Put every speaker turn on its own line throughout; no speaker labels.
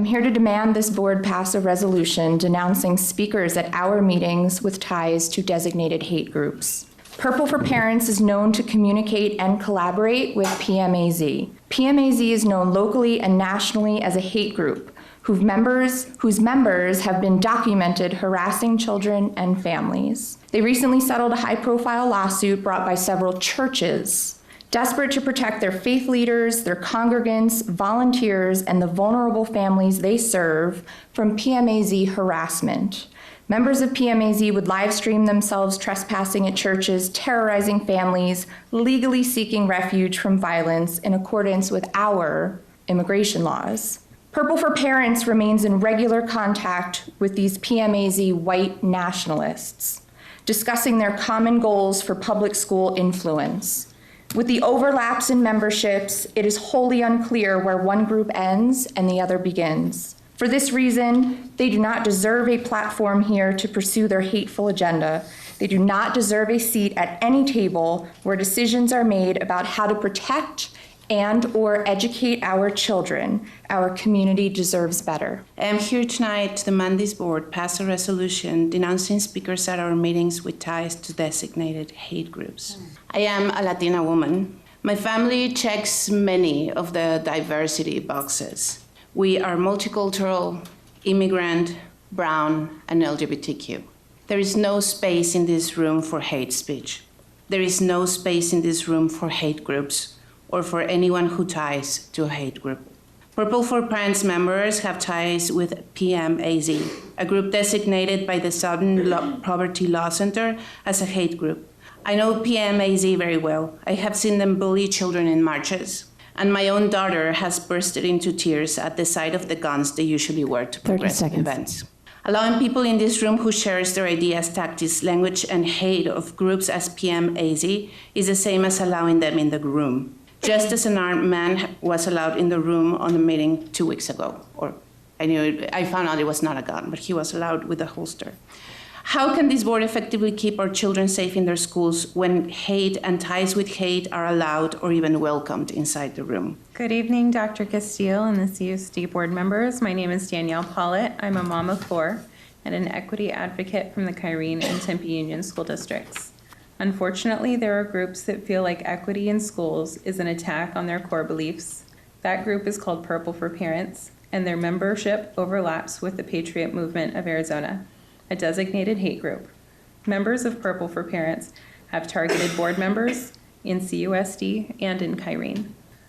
I'm here to demand this board pass a resolution denouncing speakers at our meetings with ties to designated hate groups. Purple for Parents is known to communicate and collaborate with PMAZ. PMAZ is known locally and nationally as a hate group whose members have been documented harassing children and families. They recently settled a high-profile lawsuit brought by several churches, desperate to protect their faith leaders, their congregants, volunteers, and the vulnerable families they serve from PMAZ harassment. Members of PMAZ would live stream themselves trespassing at churches, terrorizing families, legally seeking refuge from violence in accordance with our immigration laws. Purple for Parents remains in regular contact with these PMAZ white nationalists, discussing their common goals for public school influence. With the overlaps in memberships, it is wholly unclear where one group ends and the other begins. For this reason, they do not deserve a platform here to pursue their hateful agenda. They do not deserve a seat at any table where decisions are made about how to protect and/or educate our children. Our community deserves better.
I am here tonight to demand this board pass a resolution denouncing speakers at our meetings with ties to designated hate groups. I am a Latina woman. My family checks many of the diversity boxes. We are multicultural, immigrant, brown, and LGBTQ. There is no space in this room for hate speech. There is no space in this room for hate groups or for anyone who ties to a hate group. Purple for Parents members have ties with PMAZ, a group designated by the Southern Poverty Law Center as a hate group. I know PMAZ very well. I have seen them bully children in marches. And my own daughter has bursted into tears at the sight of the guns they usually wear to progressive events. Allowing people in this room who shares their ideas, tactics, language, and hate of groups as PMAZ is the same as allowing them in the room. Just as an armed man was allowed in the room on the meeting 2 weeks ago, or I found out it was not a gun, but he was allowed with a holster. How can this board effectively keep our children safe in their schools when hate and ties with hate are allowed or even welcomed inside the room?
Good evening, Dr. Castile and the CUSD board members. My name is Danielle Pollitt. I'm a mom of 4 and an equity advocate from the Kyrene and Tempe Union School Districts. Unfortunately, there are groups that feel like equity in schools is an attack on their core beliefs. That group is called Purple for Parents, and their membership overlaps with the Patriot Movement of Arizona, a designated hate group. Members of Purple for Parents have targeted board members in CUSD and in Kyrene.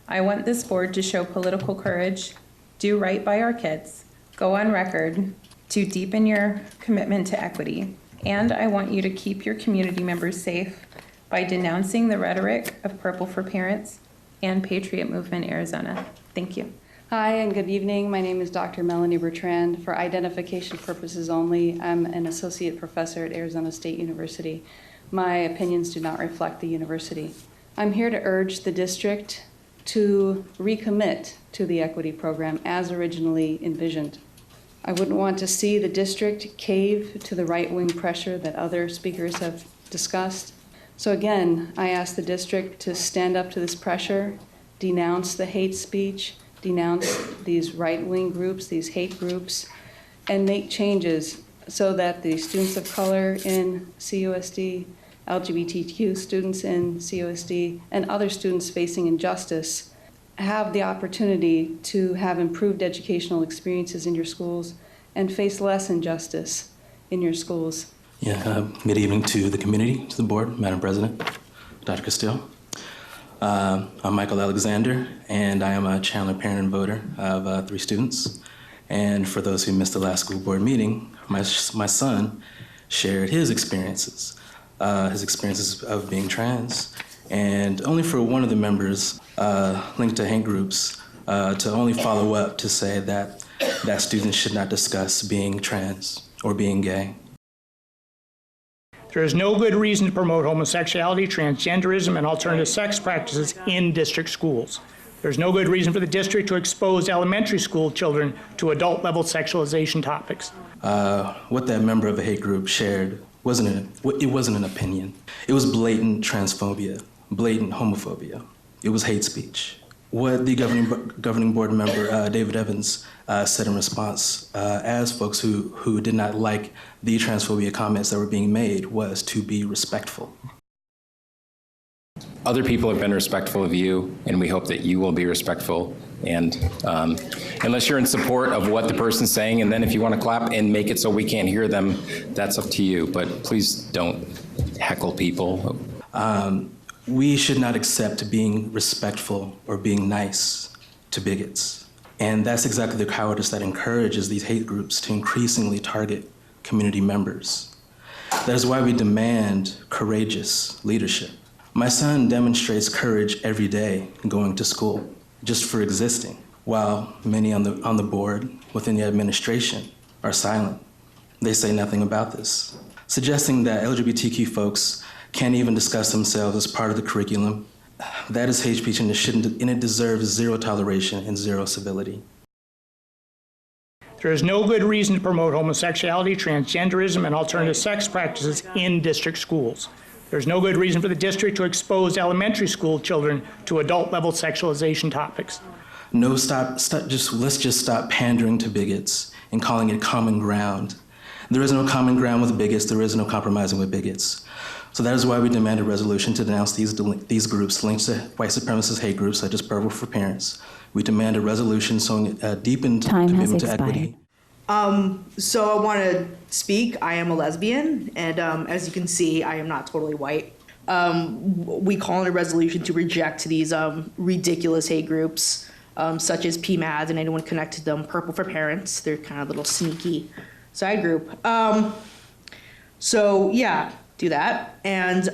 I want this board to show political courage, do right by our kids, go on record to deepen your commitment to equity, and I want you to keep your community members safe by denouncing the rhetoric of Purple for Parents and Patriot Movement Arizona. Thank you.
Hi and good evening. My name is Dr. Melanie Bertrand. For identification purposes only, I'm an associate professor at Arizona State University. My opinions do not reflect the university. I'm here to urge the district to recommit to the equity program as originally envisioned. I wouldn't want to see the district cave to the right-wing pressure that other speakers have discussed. So again, I ask the district to stand up to this pressure, denounce the hate speech, denounce these right-wing groups, these hate groups, and make changes so that the students of color in CUSD, LGBTQ students in CUSD, and other students facing injustice have the opportunity to have improved educational experiences in your schools and face less injustice in your schools.
Good evening to the community, to the board, Madam President, Dr. Castile. I'm Michael Alexander, and I am a Chandler parent and voter of 3 students. And for those who missed the last school board meeting, my son shared his experiences of being trans, and only for one of the members linked to hate groups to only follow up to say that students should not discuss being trans or being gay.
There is no good reason to promote homosexuality, transgenderism, and alternative sex practices in district schools. There's no good reason for the district to expose elementary school children to adult-level sexualization topics.
What that member of a hate group shared wasn't an opinion. It was blatant transphobia, blatant homophobia. It was hate speech. what the governing board member, David Evans, said in response as folks who did not like the transphobia comments that were being made was to be respectful.
Other people have been respectful of you, and we hope that you will be respectful. And unless you're in support of what the person's saying, and then if you want to clap and make it so we can't hear them, that's up to you. But please don't heckle people.
We should not accept being respectful or being nice to bigots. And that's exactly the cowardice that encourages these hate groups to increasingly target community members. That is why we demand courageous leadership. My son demonstrates courage every day going to school, just for existing, while many on the board within the administration are silent. They say nothing about this, suggesting that LGBTQ folks can't even discuss themselves as part of the curriculum. That is hate speech, and it deserves zero toleration and zero civility.
There is no good reason to promote homosexuality, transgenderism, and alternative sex practices in district schools. There's no good reason for the district to expose elementary school children to adult-level sexualization topics.
No, let's just stop pandering to bigots and calling it common ground. There is no common ground with bigots. There is no compromising with bigots. So that is why we demand a resolution to denounce these groups linked to white supremacist hate groups such as Purple for Parents. We demand a resolution showing a deepened commitment to equity.
So I want to speak. I am a lesbian, and as you can see, I am not totally white. We call in a resolution to reject these ridiculous hate groups, such as PMADs and anyone connected to them, Purple for Parents. They're kind of a little sneaky side group. So yeah, do that. And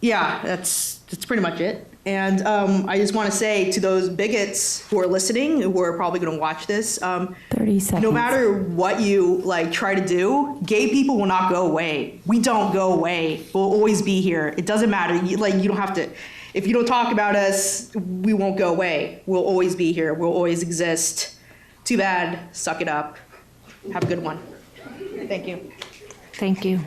yeah, that's pretty much it. And I just want to say to those bigots who are listening, who are probably going to watch this,
30 seconds. No
matter what you try to do, gay people will not go away. We don't go away. We'll always be here. It doesn't matter. You don't have to. If you don't talk about us, we won't go away. We'll always be here. We'll always exist. Too bad. Suck it up. Have a good one. Thank you.
Thank you.